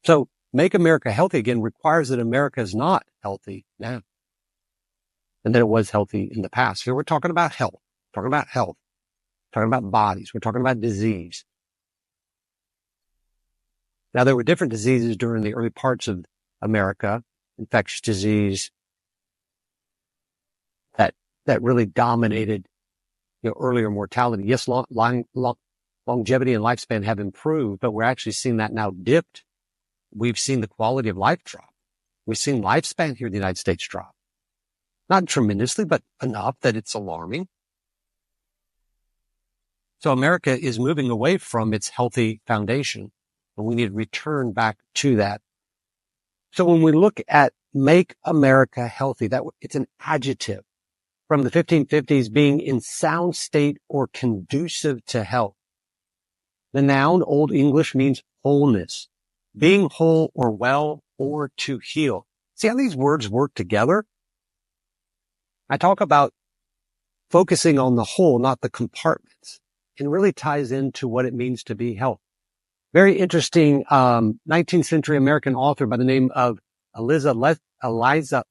So Make America Healthy again requires that America is not healthy now and that it was healthy in the past. Here we're talking about health, talking about bodies. We're talking about disease. Now, there were different diseases during the early parts of America, infectious disease that really dominated earlier mortality. Yes, longevity and lifespan have improved, but we're actually seeing that now dipped. We've seen the quality of life drop. We've seen lifespan here in the United States drop. Not tremendously, but enough that it's alarming. So America is moving away from its healthy foundation, and we need to return back to that. So when we look at Make America Healthy, it's an adjective from the 1550s, being in sound state or conducive to health. The noun, Old English, means wholeness, being whole or well or to heal. See how these words work together? I talk about focusing on the whole, not the compartments, and really ties into what it means to be health. Very interesting 19th century American author by the name of Eliza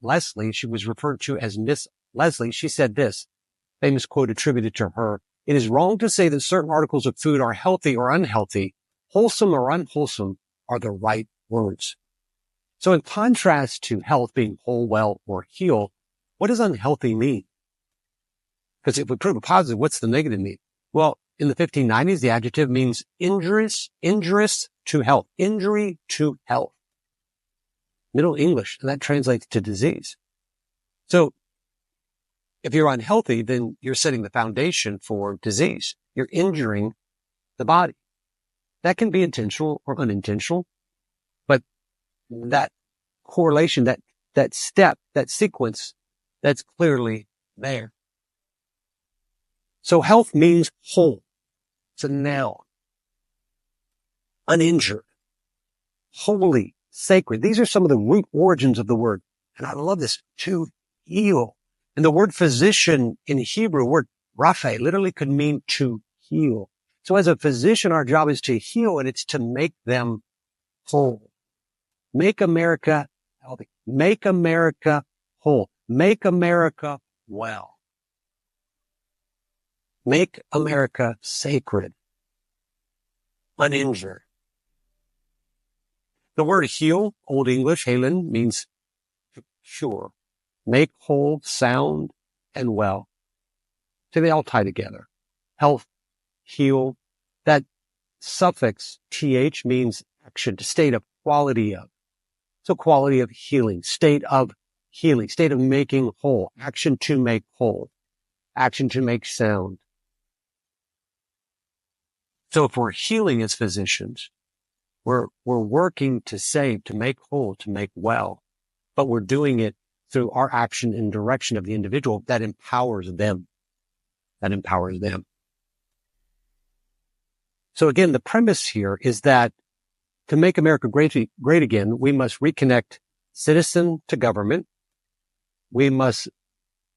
Leslie. She was referred to as Miss Leslie. She said this, famous quote attributed to her: "It is wrong to say that certain articles of food are healthy or unhealthy. Wholesome or unwholesome are the right words." So in contrast to health being whole, well, or heal, what does unhealthy mean? Because if we prove a positive, what's the negative mean? Well, in the 1590s, the adjective means injurious to health, injury to health. Middle English, and that translates to disease. So if you're unhealthy, then you're setting the foundation for disease. You're injuring the body. That can be intentional or unintentional, but that correlation, that step, that sequence, that's clearly there. So health means whole. It's a noun. Uninjured. Holy. Sacred. These are some of the root origins of the word. And I love this. To heal. And the word physician in Hebrew, word raphe, literally could mean to heal. So as a physician, our job is to heal, and it's to make them whole. Make America healthy. Make America whole. Make America well. Make America sacred. Uninjured. The word heal, Old English, helen, means to cure. Make whole, sound, and well. So they all tie together. Health, heal. That suffix, th, means action, state of, quality of. So quality of healing, state of making whole, action to make whole, action to make sound. So if we're healing as physicians, we're working to save, to make whole, to make well, but we're doing it through our action and direction of the individual that empowers them. So again, the premise here is that to make America great again, we must reconnect citizen to government. We must,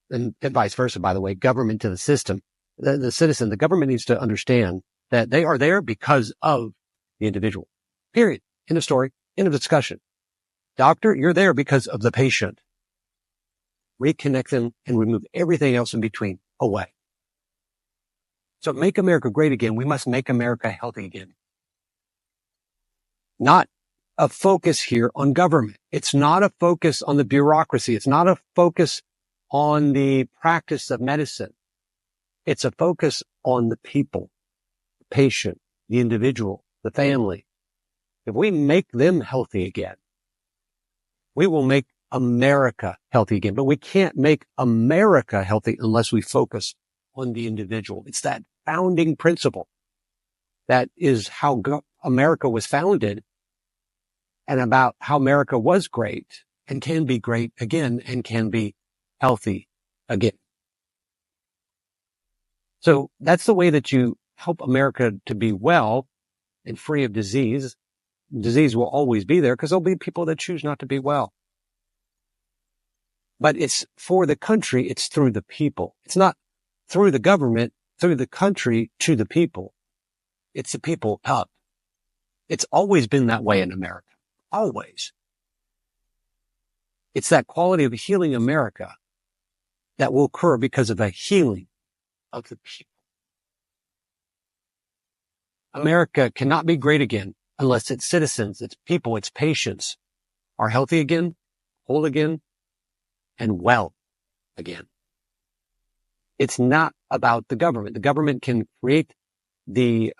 and vice versa, by the way, government to the system. The citizen, the government needs to understand that they are there because of the individual. Period. End of story. End of discussion. Doctor, you're there because of the patient. Reconnect them and remove everything else in between away. So make America great again. We must make America healthy again. Not a focus here on government. It's not a focus on the bureaucracy. It's not a focus on the practice of medicine. It's a focus on the people, the patient, the individual, the family. If we make them healthy again, we will make America healthy again. But we can't make America healthy unless we focus on the individual. It's that founding principle. That is how America was founded, and about how America was great and can be great again and can be healthy again. So that's the way that you help America to be well and free of disease. Disease will always be there because there'll be people that choose not to be well. But it's for the country, it's through the people. It's not through the government, through the country to the people. It's the people up. It's always been that way in America. Always. It's that quality of healing America that will occur because of a healing of the people. America cannot be great again unless its citizens, its people, its patients are healthy again, whole again, and well again. It's not about the government. The government can create the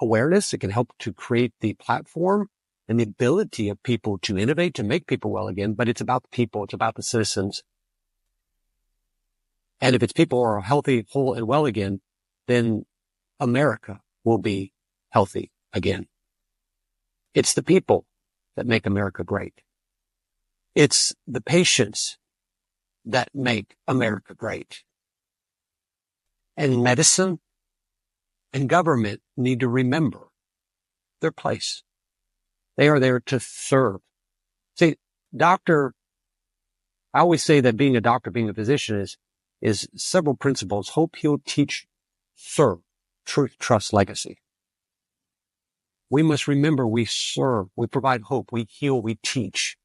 awareness. It can help to create the platform and the ability of people to innovate, to make people well again. But it's about the people. It's about the citizens. And if its people are healthy, whole, and well again, then America will be healthy again. It's the people that make America great. It's the patients that make America great. And medicine and government need to remember their place. They are there to serve. See, I always say that being a doctor, being a physician is several principles: hope, heal, teach, serve, truth, trust, legacy. We must remember we serve, we provide hope, we heal, we teach.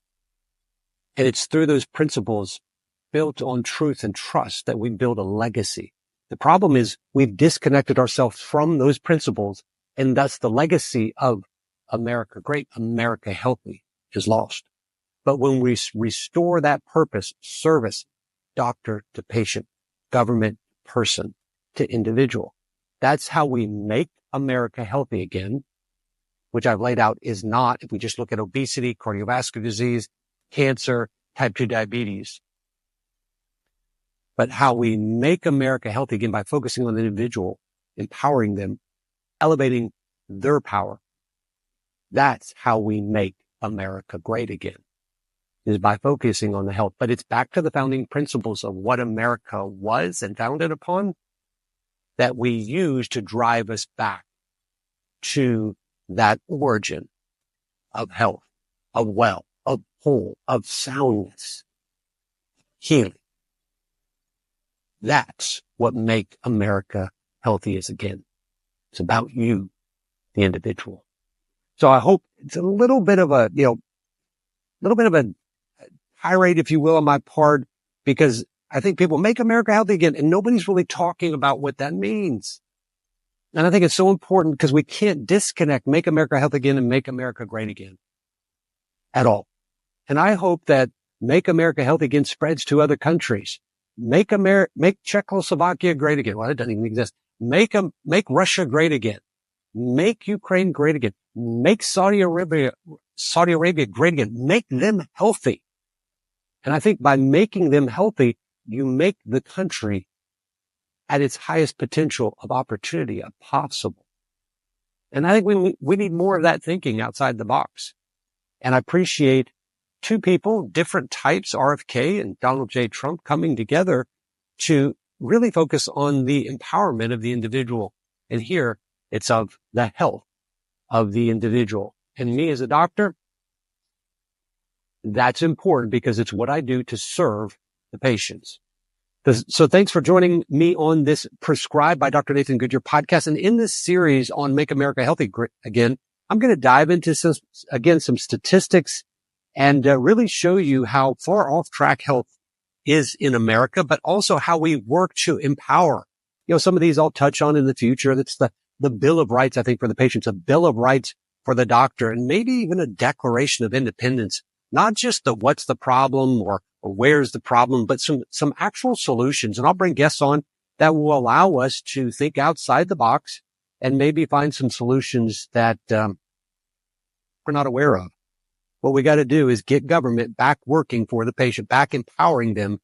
And it's through those principles built on truth and trust that we build a legacy. The problem is we've disconnected ourselves from those principles, and thus the legacy of America great, America healthy is lost. But when we restore that purpose, service, doctor to patient, government, person to individual, that's how we make America healthy again, which I've laid out is not, if we just look at obesity, cardiovascular disease, cancer, type 2 diabetes, but how we make America healthy again by focusing on the individual, empowering them, elevating their power. That's how we make America great again, is by focusing on the health. But it's back to the founding principles of what America was and founded upon that we use to drive us back to that origin of health, of well, of whole, of soundness, healing. That's what make America healthy is again. It's about you, the individual. So I hope it's a little bit of a tirade, if you will, on my part, because I think people make America healthy again, and nobody's really talking about what that means. And I think it's so important because we can't disconnect make America healthy again and make America great again at all. And I hope that make America healthy again spreads to other countries. Make Czechoslovakia great again. Well, it doesn't even exist. Make Russia great again. Make Ukraine great again. Make Saudi Arabia great again. Make them healthy. And I think by making them healthy, you make the country at its highest potential of opportunity, of possible. And I think we need more of that thinking outside the box. And I appreciate two people, different types, RFK and Donald J. Trump, coming together to really focus on the empowerment of the individual. And here it's of the health of the individual And me as a doctor, that's important because it's what I do to serve the patients. So thanks for joining me on this Prescribed by Dr. Nathan Goodyear podcast. And in this series on Make America Healthy Again, I'm going to dive into some statistics and really show you how far off track health is in America, but also how we work to empower. Some of these I'll touch on in the future. That's the Bill of Rights, I think, for the patients, a Bill of Rights for the doctor, and maybe even a Declaration of Independence. Not just the what's the problem or where's the problem, but some actual solutions. And I'll bring guests on that will allow us to think outside the box and maybe find some solutions that we're not aware of. What we got to do is get government back working for the patient, back empowering them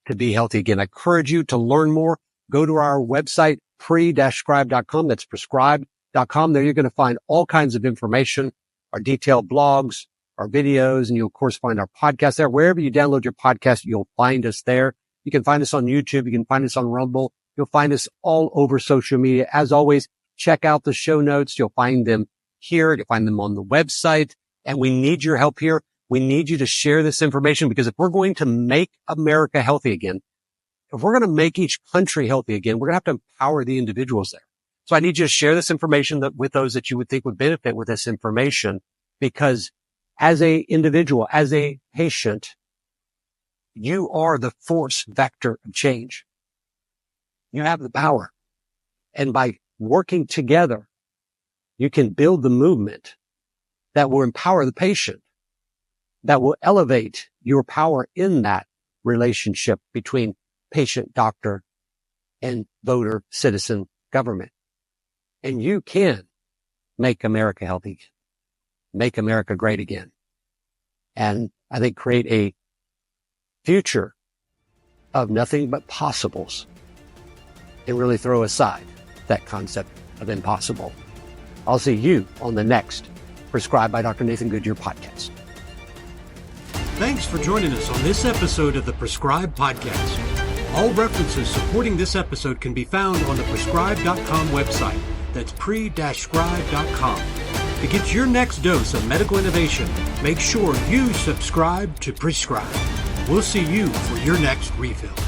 to be healthy again. I encourage you to learn more. Go to our website, pre-scribe.com. That's prescribed.com. There you're going to find all kinds of information, our detailed blogs, our videos, and you'll of course find our podcast there. Wherever you download your podcast, you'll find us there. You can find us on YouTube. You can find us on Rumble. You'll find us all over social media. As always, check out the show notes. You'll find them here. You'll find them on the website. And we need your help here. We need you to share this information because if we're going to make America healthy again, if we're going to make each country healthy again, we're going to have to empower the individuals there. So I need you to share this information with those that you would think would benefit with this information, because as a individual, as a patient, you are the force vector of change. You have the power. And by working together, you can build the movement that will empower the patient, that will elevate your power in that relationship between patient, doctor, and voter, citizen, government. And you can make America healthy, make America great again. And I think create a future of nothing but possibles and really throw aside that concept of impossible. I'll see you on the next Prescribed by Dr. Nathan Goodyear podcast. Thanks for joining us on this episode of the Prescribed Podcast. All references supporting this episode can be found on the prescribed.com website. That's pre-scribe.com. To get your next dose of medical innovation, make sure you subscribe to Prescribe. We'll see you for your next refill.